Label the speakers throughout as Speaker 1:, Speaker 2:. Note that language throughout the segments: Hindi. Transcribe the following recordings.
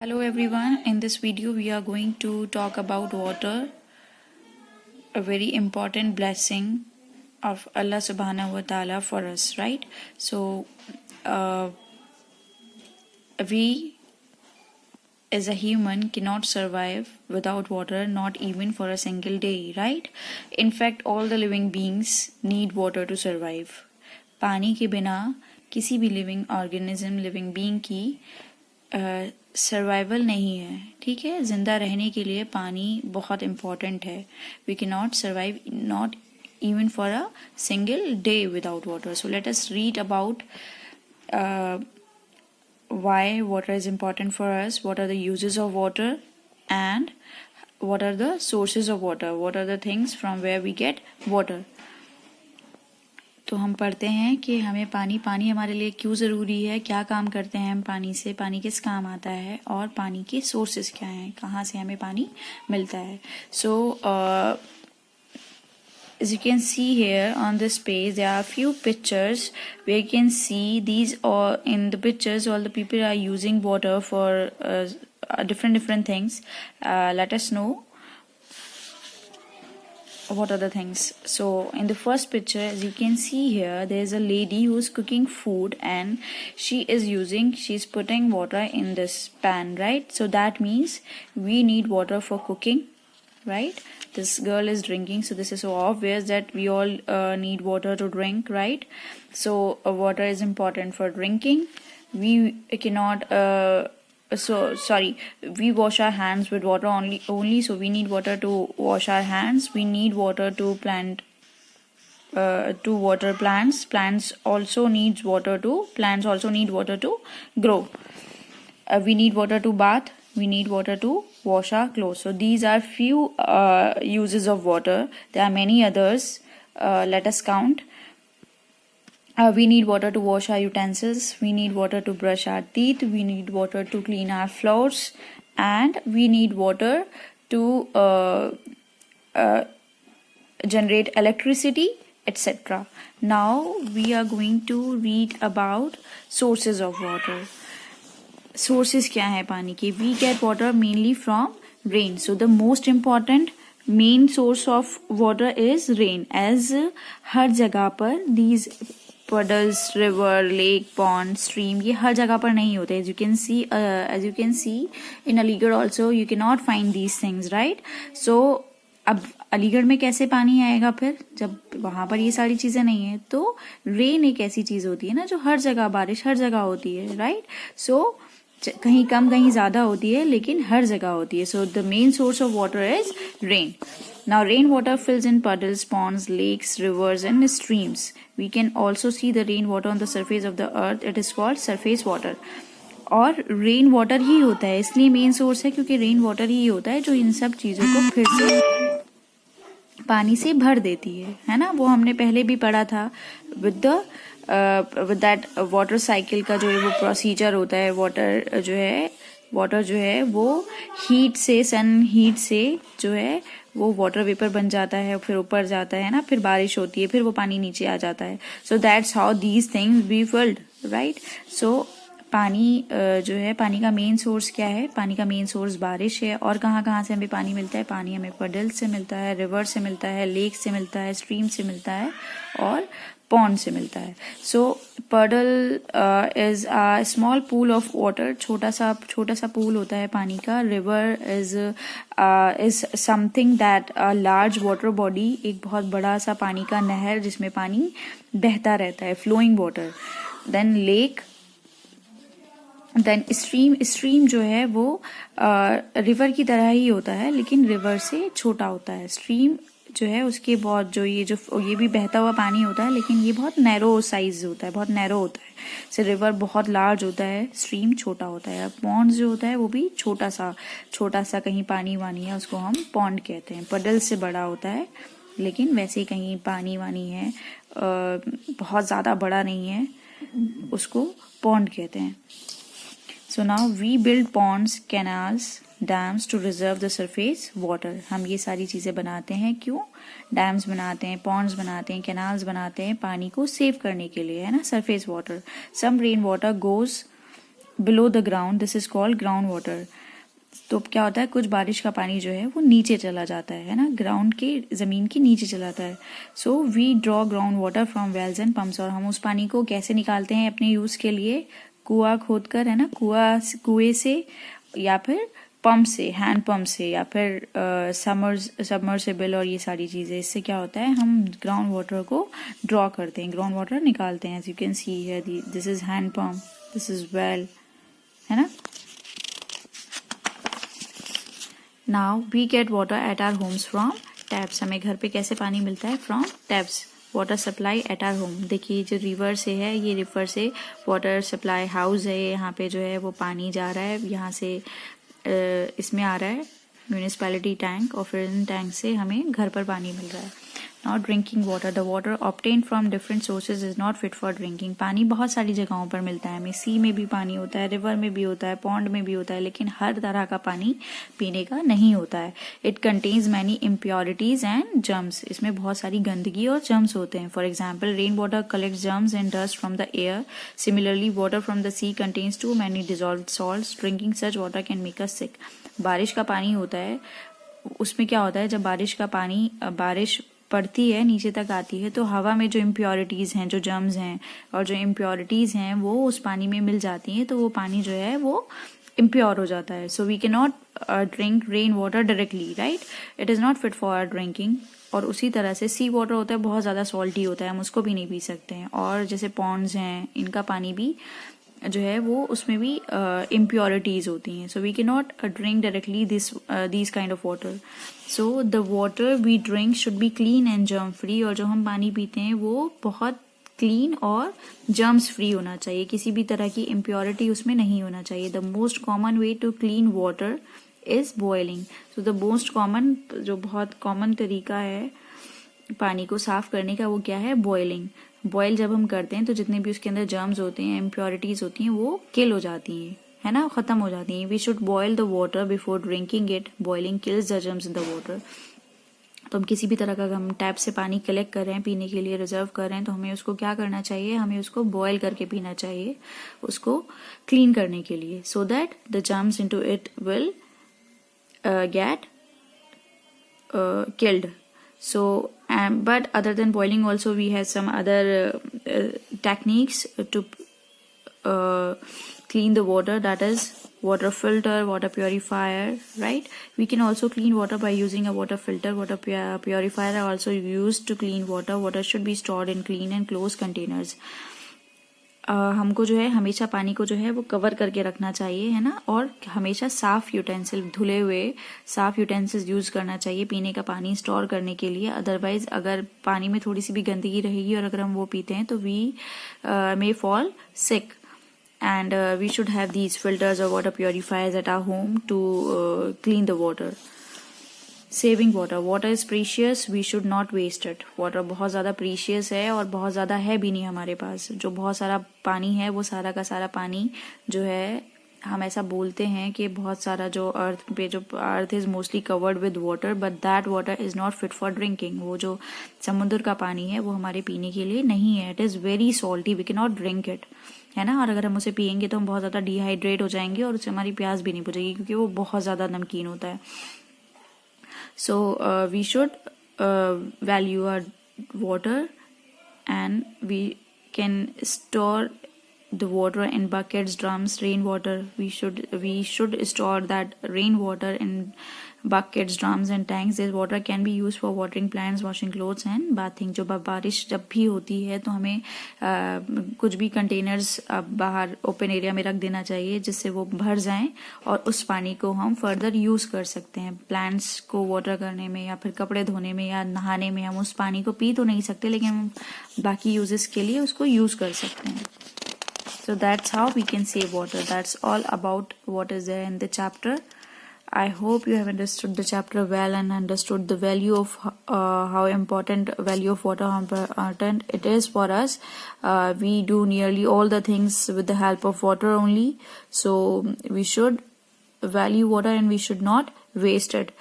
Speaker 1: Hello everyone, in this video we are going to talk about water, a very important blessing of Allah subhanahu wa ta'ala for us, right? So uh, we as a human cannot survive without water, not even for a single day, right? In fact, all the living beings need water to survive. पानी के बिना किसी भी लिविंग ऑर्गेनिज्म लिविंग बीइंग की सर्वाइवल नहीं है. ठीक है, जिंदा रहने के लिए पानी बहुत इम्पोर्टेंट है. We can not survive not even for a single day without water. So let us read about why water is important for us, what are the uses of water, and what are the sources of water, what are the things from where we get water. तो हम पढ़ते हैं कि हमें पानी हमारे लिए क्यों ज़रूरी है, क्या काम करते हैं हम पानी से, पानी किस काम आता है और पानी के सोर्सेस क्या हैं, कहाँ से हमें पानी मिलता है. सो as you can see here on this page, there are a few pictures where you can see these, or in the pictures all the people are using water for different things. Let us know what are the things. So in the first picture, as you can see here, there is a lady who is cooking food and she's putting water in this pan, right? So that means we need water for cooking, right? This girl is drinking, so this is so obvious that we all need water to drink, right? So water is important for drinking. We cannot we wash our hands with water only, so we need water to wash our hands. We need water to water plants. Plants also need water to grow. We need water to bath. We need water to wash our clothes. So these are few uses of water. There are many others. Let us count. We need water to wash our utensils. We need water to brush our teeth. We need water to clean our floors. And we need water to generate electricity, etc. Now we are going to read about sources of water. Sources क्या है पानी के? We get water mainly from rain. So the most important main source of water is rain. As हर जगह पर these puddles, river, lake, pond, stream, ये हर जगह पर नहीं होते. As you can see in Aligarh also you cannot find these things, right? So अब अलीगढ़ में कैसे पानी आएगा फिर, जब वहां पर ये सारी चीजें नहीं है? तो रेन एक ऐसी चीज होती है ना जो हर जगह, बारिश हर जगह होती है, राइट? सो कहीं कम कहीं ज्यादा होती है लेकिन हर जगह होती है. So the main source of water is rain. Now rainwater fills in puddles, ponds, lakes, rivers and streams. We can also see the rainwater on the surface of the earth. It is called surface water. और रेन वाटर ही होता है, इसलिए मेन सोर्स है क्योंकि रेन वाटर ही होता है जो इन सब चीजों को फिर से पानी से भर देती है ना? वो हमने पहले भी पढ़ा था विद दैट वाटर साइकिल का जो है वो प्रोसीजर होता है. वाटर जो है वो हीट से, सन हीट से जो है वो वाटर वेपर बन जाता है, फिर ऊपर जाता है ना, फिर बारिश होती है, फिर वो पानी नीचे आ जाता है. So that's how these things be filled, right? So पानी जो है, पानी का मेन सोर्स क्या है? पानी का मेन सोर्स बारिश है. और कहाँ कहाँ से हमें पानी मिलता है? पानी हमें पडल से मिलता है, रिवर से मिलता है, लेक से मिलता है, स्ट्रीम से मिलता है और पॉन्ड से मिलता है. सो पडल is a small pool of water, छोटा सा पूल होता है पानी का. River is something that a large water body, एक बहुत बड़ा सा पानी का नहर जिसमें पानी बहता रहता है, flowing water. Then lake, then stream जो है वो रिवर की तरह ही होता है लेकिन रिवर से छोटा होता है. स्ट्रीम जो है उसके बहुत ये भी बहता हुआ पानी होता है लेकिन ये बहुत नैरो साइज होता है, बहुत नैरो होता है. से रिवर बहुत लार्ज होता है, स्ट्रीम छोटा होता है. पॉन्ड जो होता है वो भी छोटा सा कहीं पानी वानी है उसको हम पॉन्ड कहते हैं. पडल से बड़ा होता है लेकिन वैसे ही कहीं पानी वानी है, बहुत ज्यादा बड़ा नहीं है, उसको पॉन्ड कहते हैं. So now we build ponds, canals, dams to reserve the surface water. हम ये सारी चीजें बनाते हैं क्यों? डैम्स बनाते हैं, पॉन्ड्स बनाते हैं, कैनाल्स बनाते हैं पानी को सेव करने के लिए, है ना? Surface water. Some rain water goes below the ground, this is called groundwater. तो क्या होता है, कुछ बारिश का पानी जो है वो नीचे चला जाता है ना, ग्राउंड के, जमीन के नीचे चला जाता है. So we draw ground water from wells and pumps. और हम उस पानी को कैसे निकालते हैं अपने यूज के लिए, कुआं खोदकर, है ना, कुएं से या फिर पंप से, हैंड पंप से, या फिर सबमर्सिबल और ये सारी चीजें. इससे क्या होता है, हम ग्राउंड वाटर को ड्रॉ करते हैं, ग्राउंड वाटर निकालते हैं. As you can see here, this is hand pump, this is well, है ना. Now we get water at our homes from taps. हमें घर पे कैसे पानी मिलता है, from taps. Water supply at our home. देखिए जो रिवर से है, ये रिवर से वाटर सप्लाई हाउस है, यहाँ पे जो है वो पानी जा रहा है, यहाँ से इसमें आ रहा है म्यूनिसिपैलिटी टैंक, और फिर इन टैंक से हमें घर पर पानी मिल रहा है. Not drinking water. The water obtain from different sources is not fit for drinking. पानी बहुत सारी जगहों पर मिलता है हमें. सी में भी पानी होता है, रिवर में भी होता है, पॉन्ड में भी होता है, लेकिन हर तरह का पानी पीने का नहीं होता है. It contains many impurities and germs. इसमें बहुत सारी गंदगी और जर्म्स होते हैं. For example, rain water collects germs and dust from the air. Similarly water from the sea contains too many dissolved salts. Drinking such water can make us sick. बारिश का पानी होता है, उसमें क्या होता है, जब बारिश का पानी, बारिश पड़ती है, नीचे तक आती है, तो हवा में जो इम्प्योरिटीज हैं, जो जर्म्स हैं और जो इम्प्योरिटीज हैं, वो उस पानी में मिल जाती हैं, तो वो पानी जो है वो इम्प्योर हो जाता है. So we can not drink rain water directly, right. It is not fit for drinking. और उसी तरह से सी वाटर होता है, बहुत ज्यादा सॉल्टी होता है, हम उसको भी नहीं पी सकते हैं. और जैसे पॉन्ड्स हैं, इनका पानी भी जो है वो, उसमें भी इम्प्योरिटीज होती हैं. So we can not drink directly this kind of water. So the water we drink should be clean and germ free. और जो हम पानी पीते हैं वो बहुत क्लीन और जर्म्स फ्री होना चाहिए. किसी भी तरह की इम्प्योरिटी उसमें नहीं होना चाहिए. The most common way to clean water is boiling. So the most common, जो बहुत कॉमन तरीका है पानी को साफ करने का, वो क्या है, बॉइलिंग. बॉयल जब हम करते हैं तो जितने भी उसके अंदर जर्म्स होते हैं, इम्प्योरिटीज होती हैं, वो किल हो जाती हैं, है ना, खत्म हो जाती हैं. We should boil the water before drinking it. Boiling kills the germs in the water. तो हम किसी भी तरह का, हम टैप से पानी कलेक्ट कर रहे हैं, पीने के लिए रिजर्व कर रहे हैं, तो हमें उसको क्या करना चाहिए, हमें उसको बॉयल करके पीना चाहिए, उसको क्लीन करने के लिए, so that the germs into it will get killed. So but other than boiling also we have some other techniques to clean the water, that is water filter, water purifier, right. We can also clean water by using a water filter. Water purifier are also used to clean water. Water should be stored in clean and closed containers. हमको जो है हमेशा पानी को जो है वो कवर करके रखना चाहिए, है ना. और हमेशा साफ यूटेंसिल, धुले हुए साफ यूटेंसिल्स यूज करना चाहिए पीने का पानी स्टोर करने के लिए. अदरवाइज अगर पानी में थोड़ी सी भी गंदगी रहेगी और अगर हम वो पीते हैं तो we may fall sick. And we should have these filters और water purifiers at our home to clean the water. Saving water. Water is precious, we should not waste it. Water बहुत ज़्यादा प्रीशियस है और बहुत ज़्यादा है भी नहीं हमारे पास. जो बहुत सारा पानी है, वो सारा का सारा पानी जो है, हम ऐसा बोलते हैं कि बहुत सारा जो अर्थ पे, जो earth is mostly covered with water, but that water is not fit for drinking. वो जो समुद्र का पानी है वो हमारे पीने के लिए नहीं है. It is very salty, we can not drink it, है ना. और अगर हम उसे पियेंगे तो हम बहुत ज़्यादा डिहाइड्रेट हो जाएंगे और उससे हमारी प्यास भी नहीं बुझेगी, क्योंकि वो बहुत ज़्यादा नमकीन होता है. So we should value our water, and we can store the water in buckets, drums, rainwater. We should store that rainwater in buckets, drums and tanks. This water can be used for watering plants, washing clothes and bathing. जो बारिश जब भी होती है तो हमें कुछ भी कंटेनर्स बाहर ओपन एरिया में रख देना चाहिए, जिससे वो भर जाएं और उस पानी को हम फर्दर यूज कर सकते हैं. प्लांट्स को वाटर करने में या फिर कपड़े धोने में या नहाने में. हम उस पानी को पी तो नहीं सकते, लेकिन हम बाकी यूजेस के लिए उसको यूज कर सकते हैं. So that's how we can save water. That's all about what is there in the chapter. I hope you have understood the chapter well and understood the value of how important value of water, how important it is for us. We do nearly all the things with the help of water only. So we should value water and we should not waste it.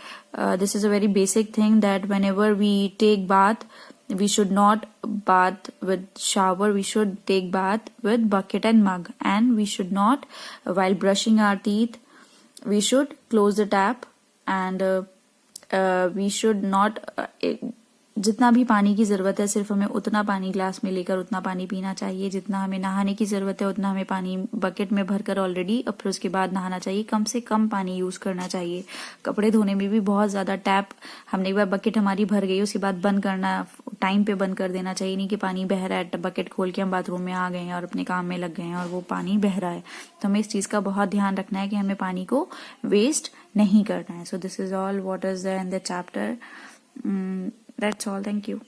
Speaker 1: This is a very basic thing, that whenever we take bath, we should not bath with shower, we should take bath with bucket and mug, and we should not, while brushing our teeth, we should close the tap, and we should not जितना भी पानी की ज़रूरत है सिर्फ हमें उतना पानी ग्लास में लेकर उतना पानी पीना चाहिए, जितना हमें नहाने की ज़रूरत है उतना हमें पानी बकेट में भरकर ऑलरेडी, और फिर उसके बाद नहाना चाहिए। कम से कम पानी यूज़ करना चाहिए। कपड़े धोने में भी बहुत ज़्यादा टैप, हमने एक बार बकेट हमारी भर गई उसके बाद बंद करना, टाइम पे बंद कर देना चाहिए, नहीं कि पानी बह रहा है, बकेट खोल के हम बाथरूम में आ गए हैं और अपने काम में लग गए हैं और वो पानी बह रहा है। तो हमें इस चीज़ का बहुत ध्यान रखना है कि हमें पानी को वेस्ट नहीं करना है। So this is all what is there in the chapter. That's all. Thank you.